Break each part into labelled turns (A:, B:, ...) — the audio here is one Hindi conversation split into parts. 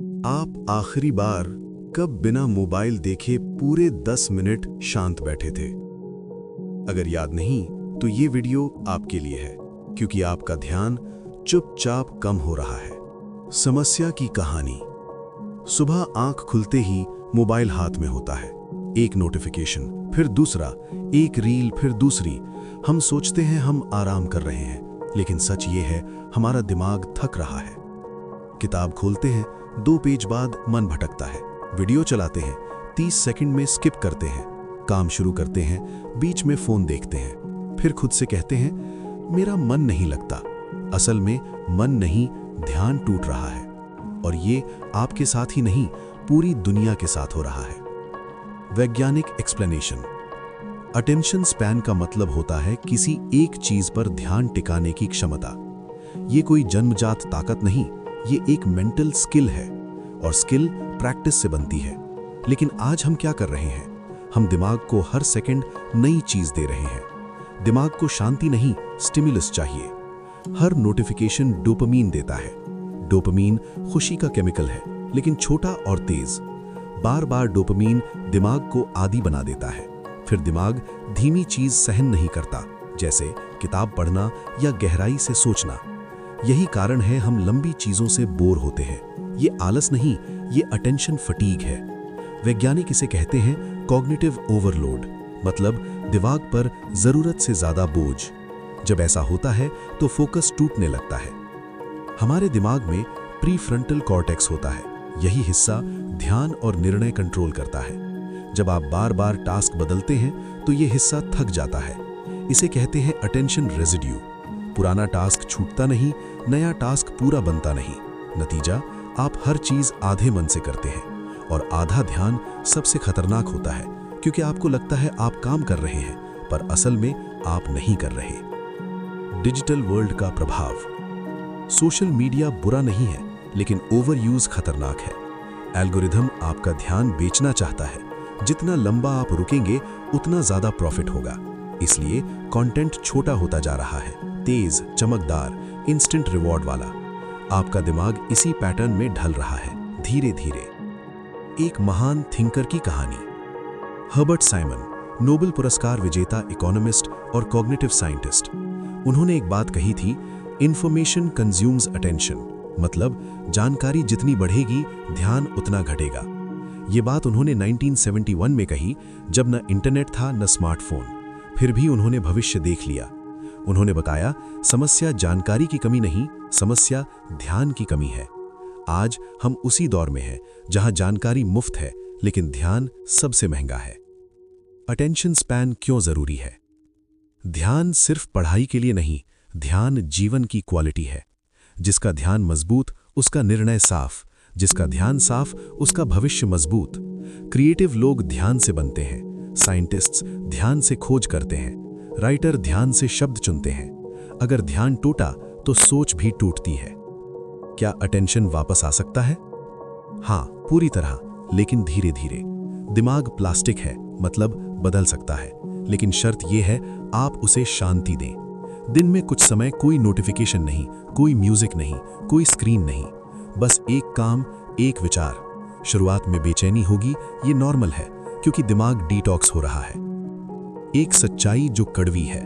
A: आप आखिरी बार कब बिना मोबाइल देखे पूरे 10 मिनट शांत बैठे थे? अगर याद नहीं तो ये वीडियो आपके लिए है, क्योंकि आपका ध्यान चुपचाप कम हो रहा है। समस्या की कहानी। सुबह आंख खुलते ही मोबाइल हाथ में होता है। एक नोटिफिकेशन, फिर दूसरा, एक रील, फिर दूसरी। हम सोचते हैं हम आराम कर रहे हैं, लेकिन सच ये है हमारा दिमाग थक रहा है। किताब खोलते हैं, 2 पेज बाद मन भटकता है। वीडियो चलाते हैं, 30 सेकंड में स्किप करते हैं। काम शुरू करते हैं, बीच में फोन देखते हैं। फिर खुद से कहते हैं मेरा मन नहीं लगता। असल में मन नहीं, ध्यान टूट रहा है। और ये आपके साथ ही नहीं, पूरी दुनिया के साथ हो रहा है। वैज्ञानिक एक्सप्लेनेशन। अटेंशन स्पैन का मतलब होता है किसी एक चीज पर ध्यान टिकाने की क्षमता। ये कोई जन्मजात ताकत नहीं, ये एक मेंटल स्किल है, और स्किल प्रैक्टिस से बनती है। लेकिन आज हम क्या कर रहे हैं? हम दिमाग को हर सेकंड नई चीज दे रहे हैं। दिमाग को शांति नहीं, स्टिमुलस चाहिए। हर नोटिफिकेशन डोपामीन देता है। डोपामीन खुशी का केमिकल है, लेकिन छोटा और तेज। बार बार डोपामीन दिमाग को आदी बना देता है। फिर दिमाग धीमी चीज सहन नहीं करता, जैसे किताब पढ़ना या गहराई से सोचना। यही कारण है हम लंबी चीजों से बोर होते हैं। ये आलस नहीं, ये अटेंशन फटीग है। वैज्ञानिक इसे कहते हैं कॉग्निटिव ओवरलोड, मतलब दिमाग पर जरूरत से ज्यादा बोझ। जब ऐसा होता है तो फोकस टूटने लगता है। हमारे दिमाग में प्रीफ्रंटल कॉर्टेक्स होता है। यही हिस्सा ध्यान और निर्णय कंट्रोल करता है। जब आप बार बार टास्क बदलते हैं तो ये हिस्सा थक जाता है। इसे कहते हैं अटेंशन रेजिड्यू। पुराना टास्क छूटता नहीं, नया टास्क पूरा बनता नहीं। नतीजा, आप हर चीज आधे मन से करते हैं, और आधा ध्यान सबसे खतरनाक होता है, क्योंकि आपको लगता है आप काम कर रहे हैं, पर असल में आप नहीं कर रहे। डिजिटल वर्ल्ड का प्रभाव। सोशल मीडिया बुरा नहीं है, लेकिन ओवर यूज खतरनाक है। एल्गोरिथम आपका ध्यान बेचना चाहता है। जितना लंबा आप रुकेंगे, उतना ज्यादा प्रॉफिट होगा। इसलिए कंटेंट छोटा होता जा रहा है, तेज, चमकदार, इंस्टेंट रिवॉर्ड वाला। आपका दिमाग इसी पैटर्न में ढल रहा है, धीरे धीरे। एक महान थिंकर की कहानी। हर्बर्ट साइमन, नोबेल पुरस्कार विजेता इकोनॉमिस्ट और कॉग्निटिव साइंटिस्ट। उन्होंने एक बात कही थी, इंफॉर्मेशन कंज्यूम्स अटेंशन, मतलब जानकारी जितनी बढ़ेगी, ध्यान उतना घटेगा। ये बात उन्होंने 1971 में कही, जब न इंटरनेट था न स्मार्टफोन। फिर भी उन्होंने भविष्य देख लिया। उन्होंने बताया, समस्या जानकारी की कमी नहीं, समस्या ध्यान की कमी है। आज हम उसी दौर में हैं जहां जानकारी मुफ्त है, लेकिन ध्यान सबसे महंगा है। अटेंशन स्पैन क्यों जरूरी है? ध्यान सिर्फ पढ़ाई के लिए नहीं, ध्यान जीवन की क्वालिटी है। जिसका ध्यान मजबूत, उसका निर्णय साफ। जिसका ध्यान साफ, उसका भविष्य मजबूत। क्रिएटिव लोग ध्यान से बनते हैं। साइंटिस्ट्स ध्यान से खोज करते हैं। राइटर ध्यान से शब्द चुनते हैं। अगर ध्यान टूटा तो सोच भी टूटती है। क्या अटेंशन वापस आ सकता है? हाँ, पूरी तरह, लेकिन धीरे धीरे। दिमाग प्लास्टिक है, मतलब बदल सकता है, लेकिन शर्त यह है आप उसे शांति दें। दिन में कुछ समय कोई नोटिफिकेशन नहीं, कोई म्यूजिक नहीं, कोई स्क्रीन नहीं, बस एक काम, एक विचार। शुरुआत में बेचैनी होगी, ये नॉर्मल है, क्योंकि दिमाग डिटॉक्स हो रहा है। एक सच्चाई जो कड़वी है।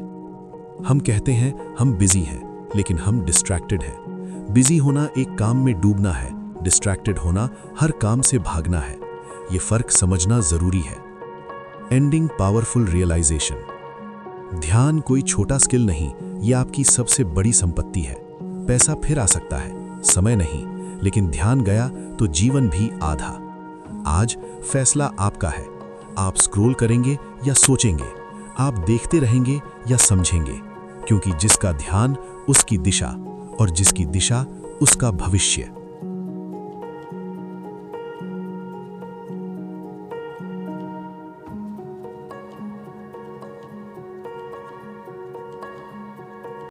A: हम कहते हैं हम बिजी हैं, लेकिन हम डिस्ट्रैक्टेड हैं। बिजी होना एक काम में डूबना है, डिस्ट्रैक्टेड होना हर काम से भागना है। ये फर्क समझना जरूरी है। Ending powerful realisation. ध्यान कोई छोटा स्किल नहीं, ये आपकी सबसे बड़ी संपत्ति है। पैसा फिर आ सकता है, समय नहीं, लेकिन ध्यान गया तो जीवन भी आधा। आज फैसला आपका है। आप स्क्रॉल करेंगे या सोचेंगे, आप देखते रहेंगे या समझेंगे, क्योंकि जिसका ध्यान उसकी दिशा, और जिसकी दिशा उसका भविष्य।